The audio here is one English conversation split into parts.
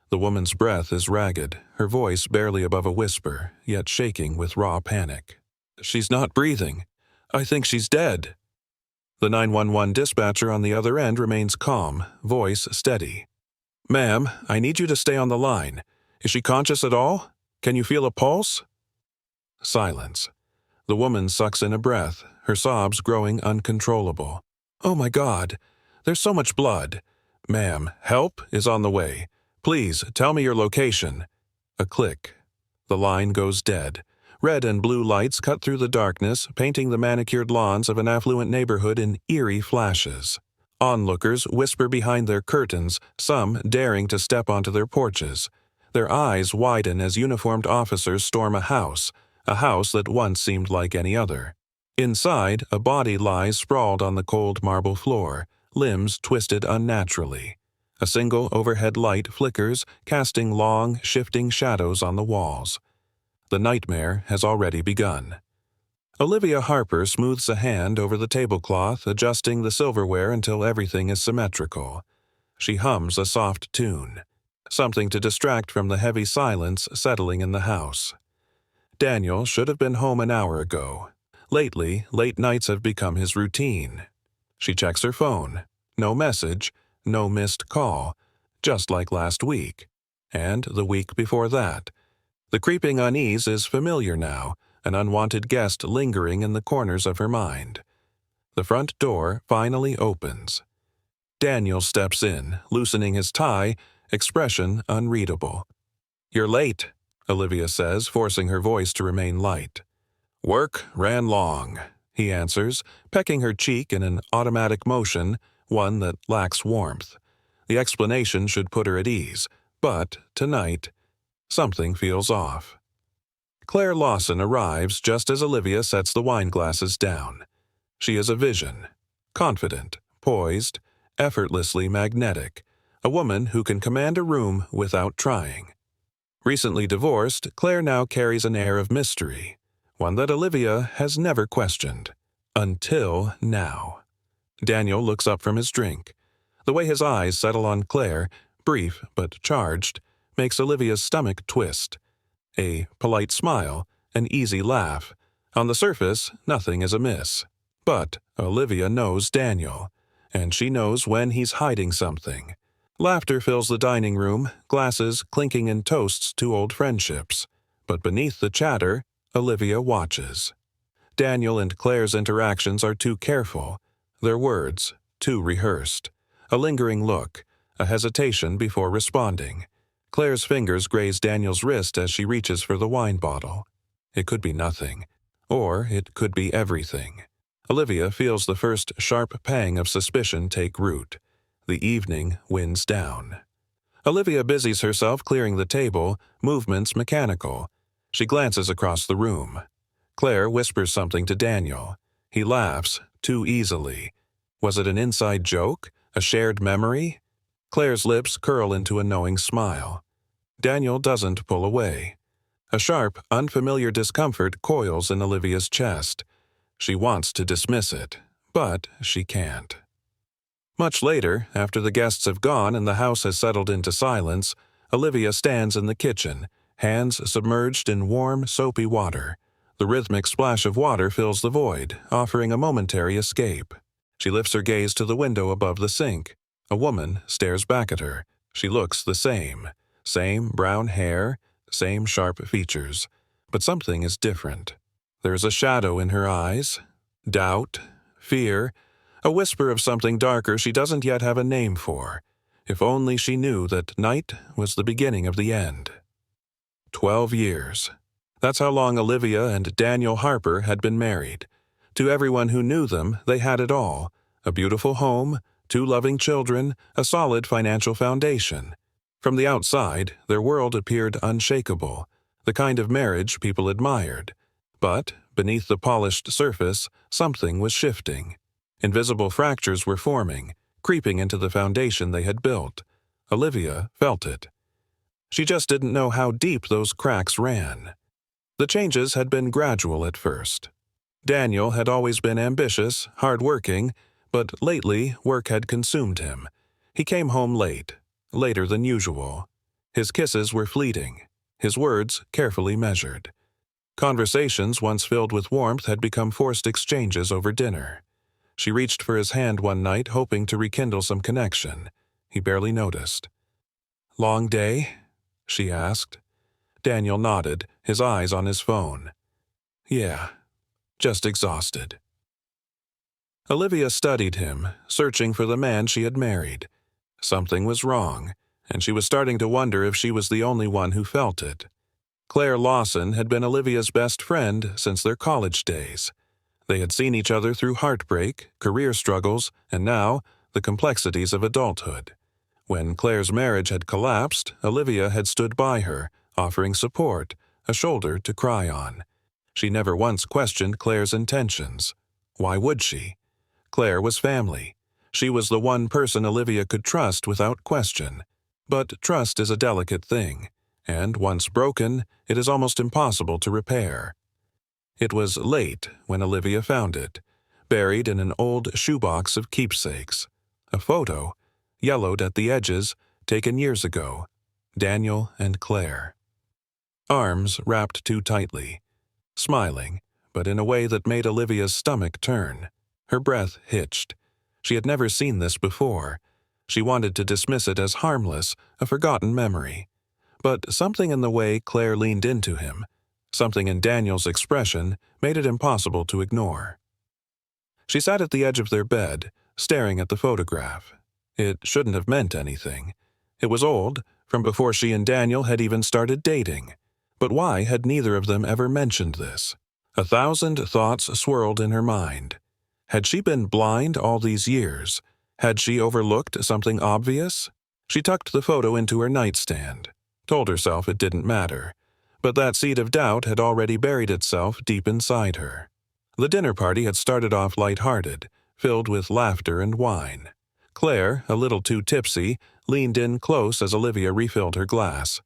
The woman's breath is ragged, her voice barely above a whisper, yet shaking with raw panic. "She's not breathing. I think she's dead." The 911 dispatcher on the other end remains calm, voice steady. "Ma'am, I need you to stay on the line. Is she conscious at all? Can you feel a pulse?" Silence. The woman sucks in a breath, her sobs growing uncontrollable. "Oh my God, there's so much blood. Ma'am, help is on the way. Please, tell me your location." A click. The line goes dead. Red and blue lights cut through the darkness, painting the manicured lawns of an affluent neighborhood in eerie flashes. Onlookers whisper behind their curtains, some daring to step onto their porches. Their eyes widen as uniformed officers storm a house that once seemed like any other. Inside, a body lies sprawled on the cold marble floor, limbs twisted unnaturally. A single overhead light flickers, casting long, shifting shadows on the walls. The nightmare has already begun. Olivia Harper smooths a hand over the tablecloth, adjusting the silverware until everything is symmetrical. She hums a soft tune, something to distract from the heavy silence settling in the house. Daniel should have been home an hour ago. Lately, late nights have become his routine. She checks her phone. No message, no missed call, just like last week. And the week before that. The creeping unease is familiar now, an unwanted guest lingering in the corners of her mind. The front door finally opens. Daniel steps in, loosening his tie, expression unreadable. "You're late," Olivia says, forcing her voice to remain light. "Work ran long," he answers, pecking her cheek in an automatic motion, one that lacks warmth. The explanation should put her at ease, but tonight, something feels off. Claire Lawson arrives just as Olivia sets the wine glasses down. She is a vision, confident, poised, effortlessly magnetic, a woman who can command a room without trying. Recently divorced, Claire now carries an air of mystery, one that Olivia has never questioned. Until now. Daniel looks up from his drink. The way his eyes settle on Claire, brief but charged, makes Olivia's stomach twist. A polite smile, an easy laugh. On the surface, nothing is amiss. But Olivia knows Daniel, and she knows when he's hiding something. Laughter fills the dining room, glasses clinking in toasts to old friendships. But beneath the chatter, Olivia watches. Daniel and Claire's interactions are too careful, their words too rehearsed. A lingering look, a hesitation before responding. Claire's fingers graze Daniel's wrist as she reaches for the wine bottle. It could be nothing, or it could be everything. Olivia feels the first sharp pang of suspicion take root. The evening winds down. Olivia busies herself clearing the table, movements mechanical. She glances across the room. Claire whispers something to Daniel. He laughs, too easily. Was it an inside joke? A shared memory? Claire's lips curl into a knowing smile. Daniel doesn't pull away. A sharp, unfamiliar discomfort coils in Olivia's chest. She wants to dismiss it, but she can't. Much later, after the guests have gone and the house has settled into silence, Olivia stands in the kitchen, hands submerged in warm, soapy water. The rhythmic splash of water fills the void, offering a momentary escape. She lifts her gaze to the window above the sink. A woman stares back at her. She looks the same. Same brown hair, same sharp features. But something is different. There's a shadow in her eyes. Doubt, fear, a whisper of something darker she doesn't yet have a name for. If only she knew that night was the beginning of the end. 12 years. That's how long Olivia and Daniel Harper had been married. To everyone who knew them, they had it all. A beautiful home, 2 loving children, a solid financial foundation. From the outside, their world appeared unshakable, the kind of marriage people admired. But, beneath the polished surface, something was shifting. Invisible fractures were forming, creeping into the foundation they had built. Olivia felt it. She just didn't know how deep those cracks ran. The changes had been gradual at first. Daniel had always been ambitious, hard-working, but lately work had consumed him. He came home late, later than usual. His kisses were fleeting, his words carefully measured. Conversations once filled with warmth had become forced exchanges over dinner. She reached for his hand one night, hoping to rekindle some connection. He barely noticed. "Long day?" she asked. Daniel nodded, his eyes on his phone. "Yeah, just exhausted." Olivia studied him, searching for the man she had married. Something was wrong, and she was starting to wonder if she was the only one who felt it. Claire Lawson had been Olivia's best friend since their college days. They had seen each other through heartbreak, career struggles, and now the complexities of adulthood. When Claire's marriage had collapsed, Olivia had stood by her, offering support, a shoulder to cry on. She never once questioned Claire's intentions. Why would she? Claire was family. She was the one person Olivia could trust without question. But trust is a delicate thing, and once broken, it is almost impossible to repair. It was late when Olivia found it, buried in an old shoebox of keepsakes. A photo, yellowed at the edges, taken years ago. Daniel and Claire. Arms wrapped too tightly. Smiling, but in a way that made Olivia's stomach turn. Her breath hitched. She had never seen this before. She wanted to dismiss it as harmless, a forgotten memory. But something in the way Claire leaned into him, something in Daniel's expression, made it impossible to ignore. She sat at the edge of their bed, staring at the photograph. It shouldn't have meant anything. It was old, from before she and Daniel had even started dating. But why had neither of them ever mentioned this? 1,000 thoughts swirled in her mind. Had she been blind all these years? Had she overlooked something obvious? She tucked the photo into her nightstand, told herself it didn't matter. But that seed of doubt had already buried itself deep inside her. The dinner party had started off light-hearted, filled with laughter and wine. Claire, a little too tipsy, leaned in close as Olivia refilled her glass.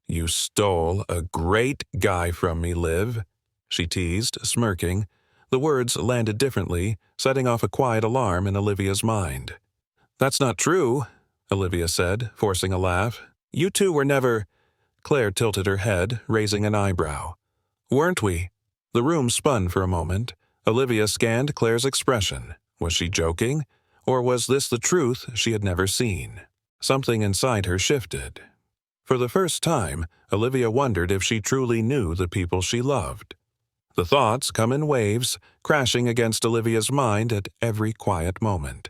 "You stole a great guy from me, Liv," she teased, smirking. The words landed differently, setting off a quiet alarm in Olivia's mind. "That's not true," Olivia said, forcing a laugh. "You two were never—" Claire tilted her head, raising an eyebrow. "Weren't we?" The room spun for a moment. Olivia scanned Claire's expression. Was she joking? Or was this the truth she had never seen? Something inside her shifted. For the first time, Olivia wondered if she truly knew the people she loved. The thoughts come in waves, crashing against Olivia's mind at every quiet moment.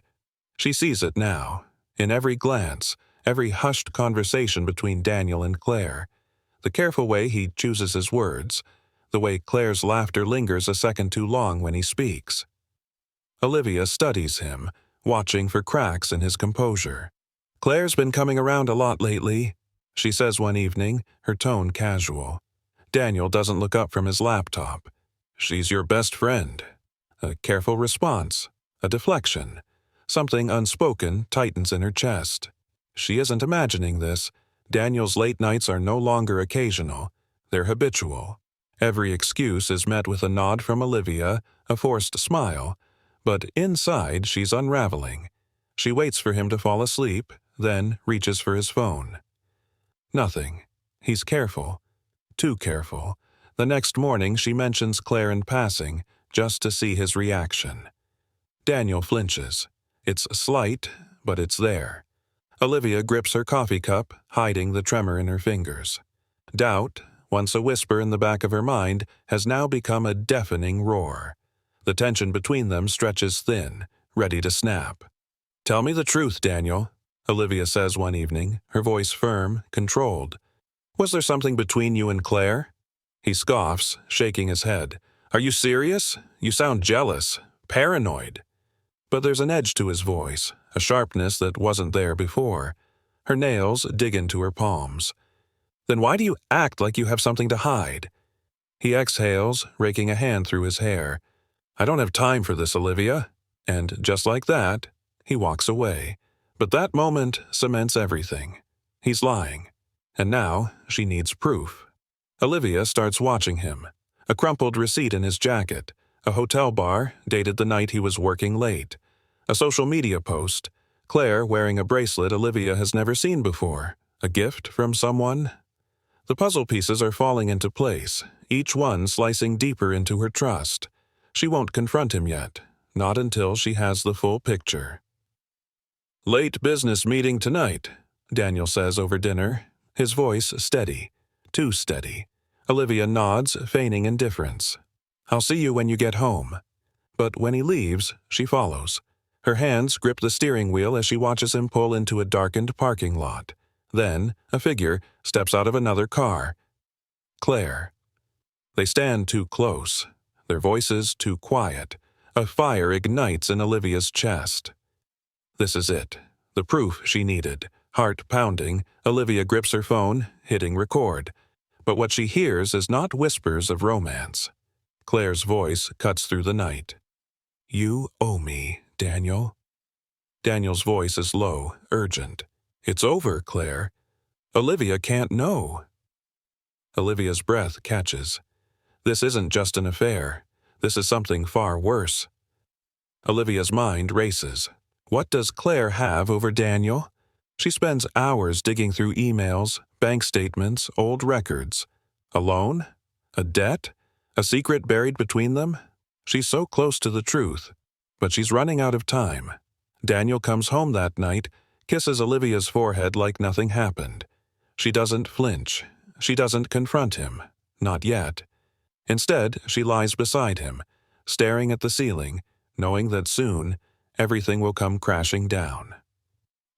She sees it now, in every glance, every hushed conversation between Daniel and Claire, the careful way he chooses his words, the way Claire's laughter lingers a second too long when he speaks. Olivia studies him, watching for cracks in his composure. "Claire's been coming around a lot lately," she says one evening, her tone casual. Daniel doesn't look up from his laptop. "She's your best friend." A careful response, a deflection. Something unspoken tightens in her chest. She isn't imagining this. Daniel's late nights are no longer occasional. They're habitual. Every excuse is met with a nod from Olivia, a forced smile. But inside, she's unraveling. She waits for him to fall asleep, then reaches for his phone. Nothing. He's careful. Too careful. The next morning, she mentions Claire in passing, just to see his reaction. Daniel flinches. It's slight, but it's there. Olivia grips her coffee cup, hiding the tremor in her fingers. Doubt, once a whisper in the back of her mind, has now become a deafening roar. The tension between them stretches thin, ready to snap. "Tell me the truth, Daniel," Olivia says one evening, her voice firm, controlled. "Was there something between you and Claire?" He scoffs, shaking his head. "Are you serious? You sound jealous, paranoid." But there's an edge to his voice, a sharpness that wasn't there before. Her nails dig into her palms. "Then why do you act like you have something to hide?" He exhales, raking a hand through his hair. "I don't have time for this, Olivia." And just like that, he walks away. But that moment cements everything. He's lying. And now she needs proof. Olivia starts watching him. A crumpled receipt in his jacket. A hotel bar, dated the night he was working late. A social media post. Claire wearing a bracelet Olivia has never seen before. A gift from someone? The puzzle pieces are falling into place, each one slicing deeper into her trust. She won't confront him yet, not until she has the full picture. "Late business meeting tonight," Daniel says over dinner, his voice steady. Too steady. Olivia nods, feigning indifference. "I'll see you when you get home." But when he leaves, she follows. Her hands grip the steering wheel as she watches him pull into a darkened parking lot. Then, a figure steps out of another car. Claire. They stand too close, their voices too quiet. A fire ignites in Olivia's chest. This is it, the proof she needed. Heart pounding, Olivia grips her phone, hitting record. But what she hears is not whispers of romance. Claire's voice cuts through the night. "You owe me, Daniel." Daniel's voice is low, urgent. "It's over, Claire. Olivia can't know." Olivia's breath catches. This isn't just an affair. This is something far worse. Olivia's mind races. What does Claire have over Daniel? She spends hours digging through emails, bank statements, old records. A loan? A debt? A secret buried between them? She's so close to the truth, but she's running out of time. Daniel comes home that night, kisses Olivia's forehead like nothing happened. She doesn't flinch. She doesn't confront him. Not yet. Instead, she lies beside him, staring at the ceiling, knowing that soon everything will come crashing down.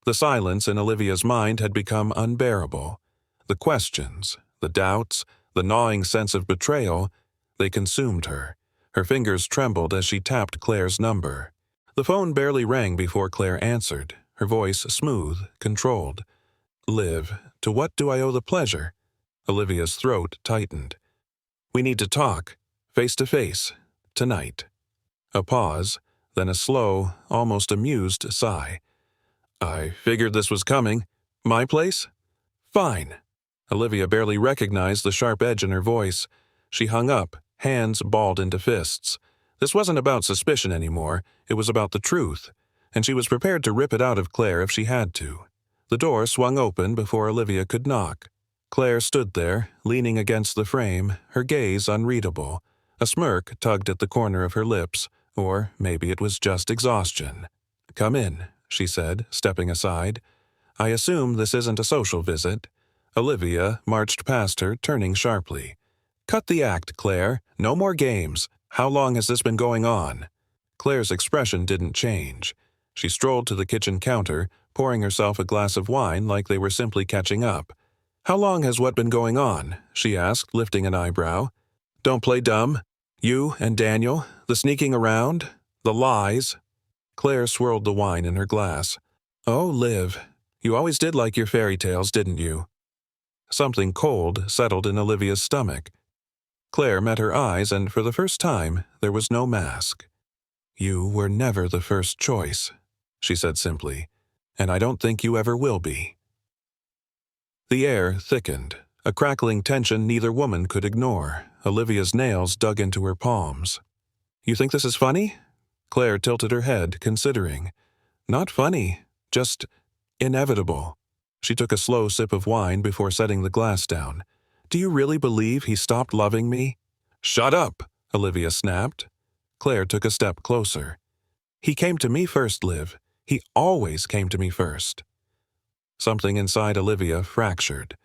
The silence in Olivia's mind had become unbearable. The questions, the doubts, the gnawing sense of betrayal, they consumed her. Her fingers trembled as she tapped Claire's number. The phone barely rang before Claire answered, her voice smooth, controlled. "Liv, to what do I owe the pleasure?" Olivia's throat tightened. "We need to talk, face to face, tonight." A pause, then a slow, almost amused sigh. "I figured this was coming. My place?" "Fine." Olivia barely recognized the sharp edge in her voice. She hung up, hands balled into fists. This wasn't about suspicion anymore, it was about the truth, and she was prepared to rip it out of Claire if she had to. The door swung open before Olivia could knock. Claire stood there, leaning against the frame, her gaze unreadable. A smirk tugged at the corner of her lips, or maybe it was just exhaustion. "Come in," she said, stepping aside. "I assume this isn't a social visit." Olivia marched past her, turning sharply. "Cut the act, Claire. No more games. How long has this been going on?" Claire's expression didn't change. She strolled to the kitchen counter, pouring herself a glass of wine like they were simply catching up. "How long has what been going on?" she asked, lifting an eyebrow. "Don't play dumb. You and Daniel, the sneaking around, the lies." Claire swirled the wine in her glass. "Oh, Liv, you always did like your fairy tales, didn't you?" Something cold settled in Olivia's stomach. Claire met her eyes, and for the first time, there was no mask. "You were never the first choice," she said simply, "and I don't think you ever will be." The air thickened, a crackling tension neither woman could ignore. Olivia's nails dug into her palms. "You think this is funny?" Claire tilted her head, considering. "Not funny, just inevitable." She took a slow sip of wine before setting the glass down. "Do you really believe he stopped loving me?" "Shut up!" Olivia snapped. Claire took a step closer. "He came to me first, Liv. He always came to me first." Something inside Olivia fractured.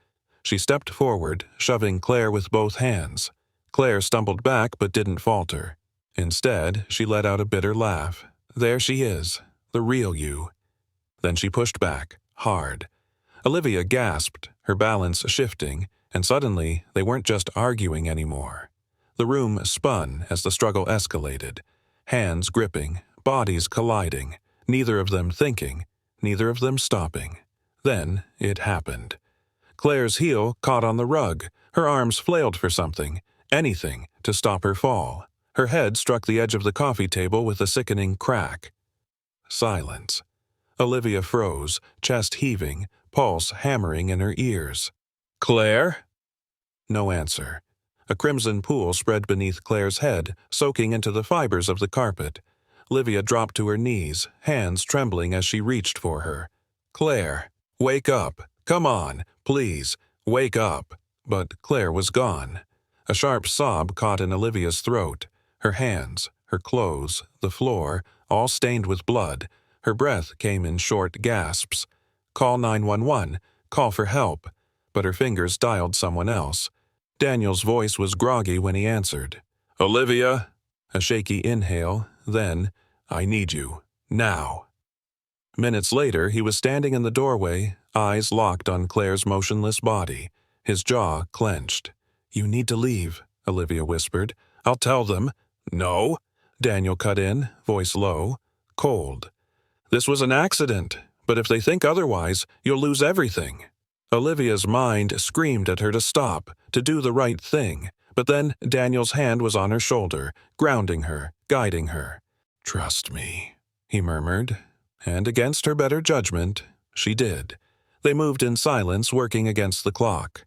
She stepped forward, shoving Claire with both hands. Claire stumbled back but didn't falter. Instead, she let out a bitter laugh. "There she is, the real you." Then she pushed back, hard. Olivia gasped, her balance shifting, and suddenly they weren't just arguing anymore. The room spun as the struggle escalated. Hands gripping, bodies colliding, neither of them thinking, neither of them stopping. Then it happened. Claire's heel caught on the rug. Her arms flailed for something, anything, to stop her fall. Her head struck the edge of the coffee table with a sickening crack. Silence. Olivia froze, chest heaving, pulse hammering in her ears. "Claire?" No answer. A crimson pool spread beneath Claire's head, soaking into the fibers of the carpet. Olivia dropped to her knees, hands trembling as she reached for her. "Claire, wake up. Come on, please, wake up. But Claire was gone. A sharp sob caught in Olivia's throat. Her hands, her clothes, the floor, all stained with blood. Her breath came in short gasps. Call 911, call for help. But her fingers dialed someone else. Daniel's voice was groggy when he answered. Olivia? A shaky inhale, then, I need you. Now. Minutes later, he was standing in the doorway, eyes locked on Claire's motionless body, his jaw clenched. You need to leave, Olivia whispered. I'll tell them. No, Daniel cut in, voice low, cold. This was an accident, but if they think otherwise, you'll lose everything. Olivia's mind screamed at her to stop, to do the right thing, but then Daniel's hand was on her shoulder, grounding her, guiding her. Trust me, he murmured, and against her better judgment, she did. They moved in silence, working against the clock.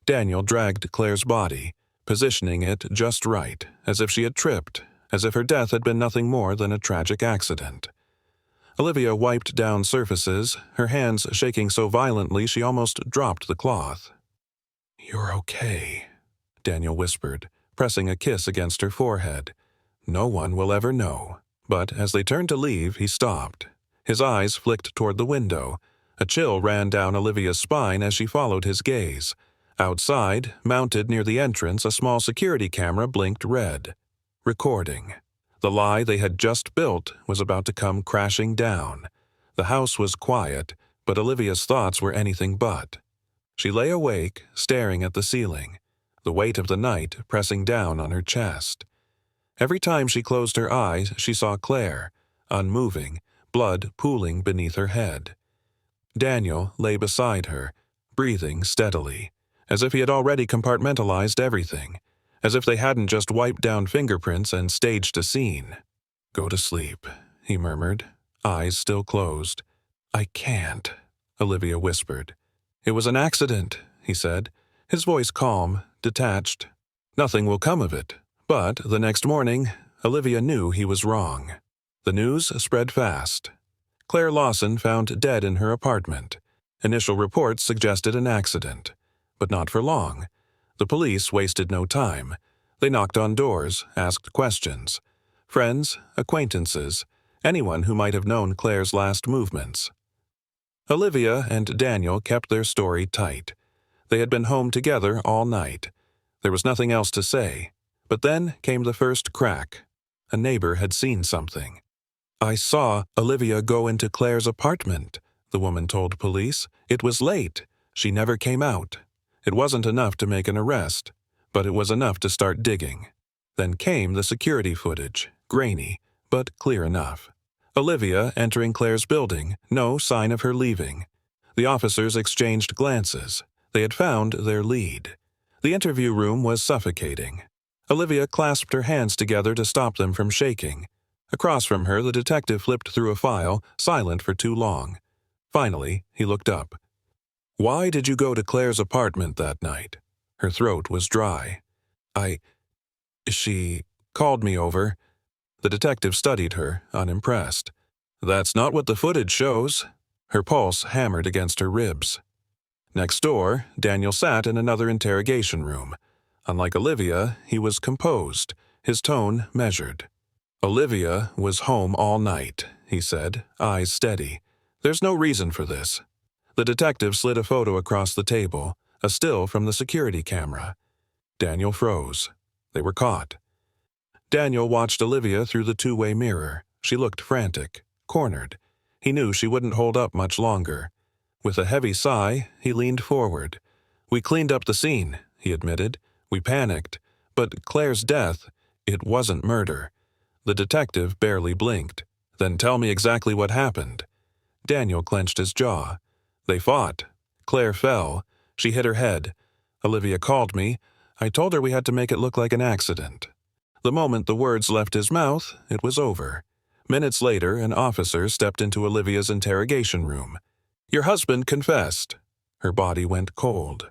Daniel dragged Claire's body, positioning it just right, as if she had tripped, as if her death had been nothing more than a tragic accident. Olivia wiped down surfaces, her hands shaking so violently she almost dropped the cloth. You're okay, Daniel whispered, pressing a kiss against her forehead. No one will ever know. But as they turned to leave, he stopped. His eyes flicked toward the window. A chill ran down Olivia's spine as she followed his gaze. Outside, mounted near the entrance, a small security camera blinked red. Recording. The lie they had just built was about to come crashing down. The house was quiet, but Olivia's thoughts were anything but. She lay awake, staring at the ceiling, the weight of the night pressing down on her chest. Every time she closed her eyes, she saw Claire, unmoving, blood pooling beneath her head. Daniel lay beside her, breathing steadily, as if he had already compartmentalized everything, as if they hadn't just wiped down fingerprints and staged a scene. Go to sleep, he murmured, eyes still closed. I can't, Olivia whispered. It was an accident, he said, his voice calm, detached. Nothing will come of it. But the next morning, Olivia knew he was wrong. The news spread fast. Claire Lawson found dead in her apartment. Initial reports suggested an accident, but not for long. The police wasted no time. They knocked on doors, asked questions. Friends, acquaintances, anyone who might have known Claire's last movements. Olivia and Daniel kept their story tight. They had been home together all night. There was nothing else to say. But then came the first crack. A neighbor had seen something. I saw Olivia go into Claire's apartment, the woman told police. It was late. She never came out. It wasn't enough to make an arrest, but it was enough to start digging. Then came the security footage, grainy, but clear enough. Olivia entering Claire's building, no sign of her leaving. The officers exchanged glances. They had found their lead. The interview room was suffocating. Olivia clasped her hands together to stop them from shaking. Across from her, the detective flipped through a file, silent for too long. Finally, he looked up. Why did you go to Claire's apartment that night? Her throat was dry. She called me over. The detective studied her, unimpressed. That's not what the footage shows. Her pulse hammered against her ribs. Next door, Daniel sat in another interrogation room. Unlike Olivia, he was composed, his tone measured. Olivia was home all night, he said, eyes steady. There's no reason for this. The detective slid a photo across the table, a still from the security camera. Daniel froze. They were caught. Daniel watched Olivia through the two-way mirror. She looked frantic, cornered. He knew she wouldn't hold up much longer. With a heavy sigh, he leaned forward. We cleaned up the scene, he admitted. We panicked. But Claire's death, it wasn't murder. The detective barely blinked. Then tell me exactly what happened. Daniel clenched his jaw. They fought. Claire fell. She hit her head. Olivia called me. I told her we had to make it look like an accident. The moment the words left his mouth, it was over. Minutes later, an officer stepped into Olivia's interrogation room. Your husband confessed. Her body went cold.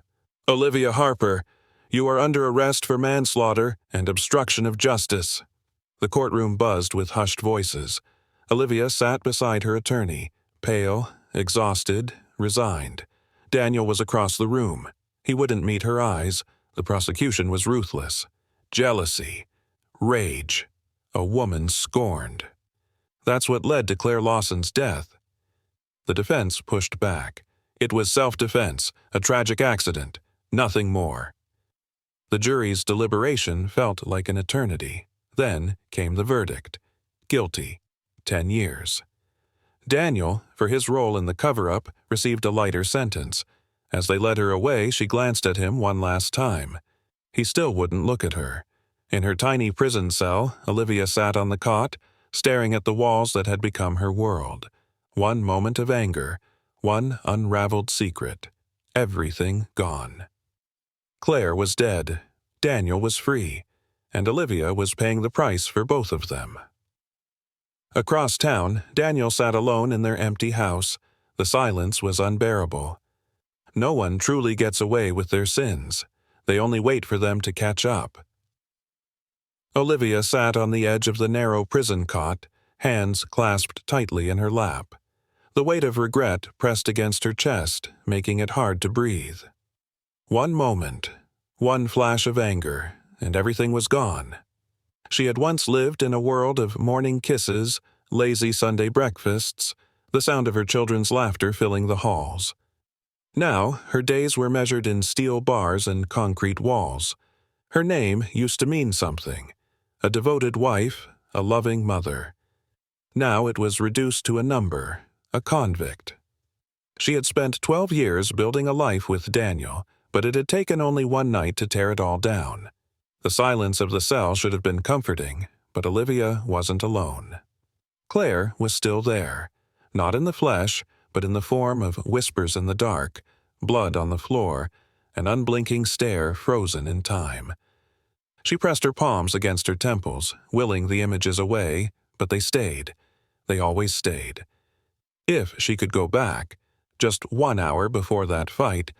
Olivia Harper, you are under arrest for manslaughter and obstruction of justice. The courtroom buzzed with hushed voices. Olivia sat beside her attorney, pale, exhausted, resigned. Daniel was across the room. He wouldn't meet her eyes. The prosecution was ruthless. Jealousy. Rage. A woman scorned. That's what led to Claire Lawson's death. The defense pushed back. It was self-defense, a tragic accident, nothing more. The jury's deliberation felt like an eternity. Then came the verdict. Guilty. 10 years. Daniel, for his role in the cover-up, received a lighter sentence. As they led her away, she glanced at him one last time. He still wouldn't look at her. In her tiny prison cell, Olivia sat on the cot, staring at the walls that had become her world. One moment of anger, one unraveled secret. Everything gone. Claire was dead, Daniel was free, and Olivia was paying the price for both of them. Across town, Daniel sat alone in their empty house. The silence was unbearable. No one truly gets away with their sins. They only wait for them to catch up. Olivia sat on the edge of the narrow prison cot, hands clasped tightly in her lap. The weight of regret pressed against her chest, making it hard to breathe. One moment, one flash of anger, and everything was gone. She had once lived in a world of morning kisses, lazy Sunday breakfasts, the sound of her children's laughter filling the halls. Now, her days were measured in steel bars and concrete walls. Her name used to mean something. A devoted wife, a loving mother. Now it was reduced to a number, a convict. She had spent 12 years building a life with Daniel, but it had taken only one night to tear it all down. The silence of the cell should have been comforting, but Olivia wasn't alone. Claire was still there, not in the flesh, but in the form of whispers in the dark, blood on the floor, an unblinking stare frozen in time. She pressed her palms against her temples, willing the images away, but they stayed. They always stayed. If she could go back, just 1 hour before that fight,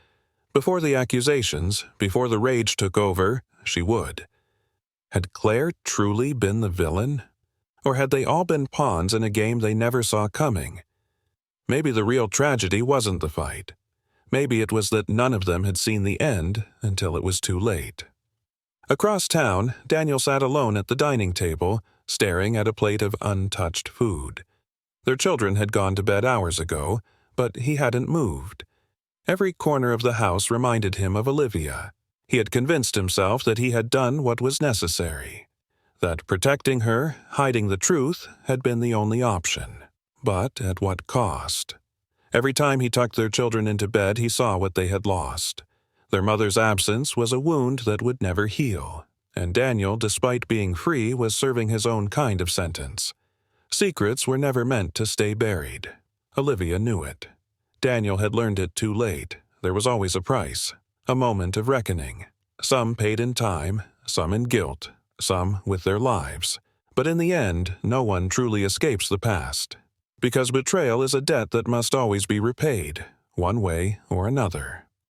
before the accusations, before the rage took over, she would. Had Claire truly been the villain? Or had they all been pawns in a game they never saw coming? Maybe the real tragedy wasn't the fight. Maybe it was that none of them had seen the end until it was too late. Across town, Daniel sat alone at the dining table, staring at a plate of untouched food. Their children had gone to bed hours ago, but he hadn't moved. Every corner of the house reminded him of Olivia. He had convinced himself that he had done what was necessary, that protecting her, hiding the truth, had been the only option. But at what cost? Every time he tucked their children into bed, he saw what they had lost. Their mother's absence was a wound that would never heal, and Daniel, despite being free, was serving his own kind of sentence. Secrets were never meant to stay buried. Olivia knew it. Daniel had learned it too late. There was always a price, a moment of reckoning. Some paid in time, some in guilt, some with their lives. But in the end, no one truly escapes the past. Because betrayal is a debt that must always be repaid, one way or another.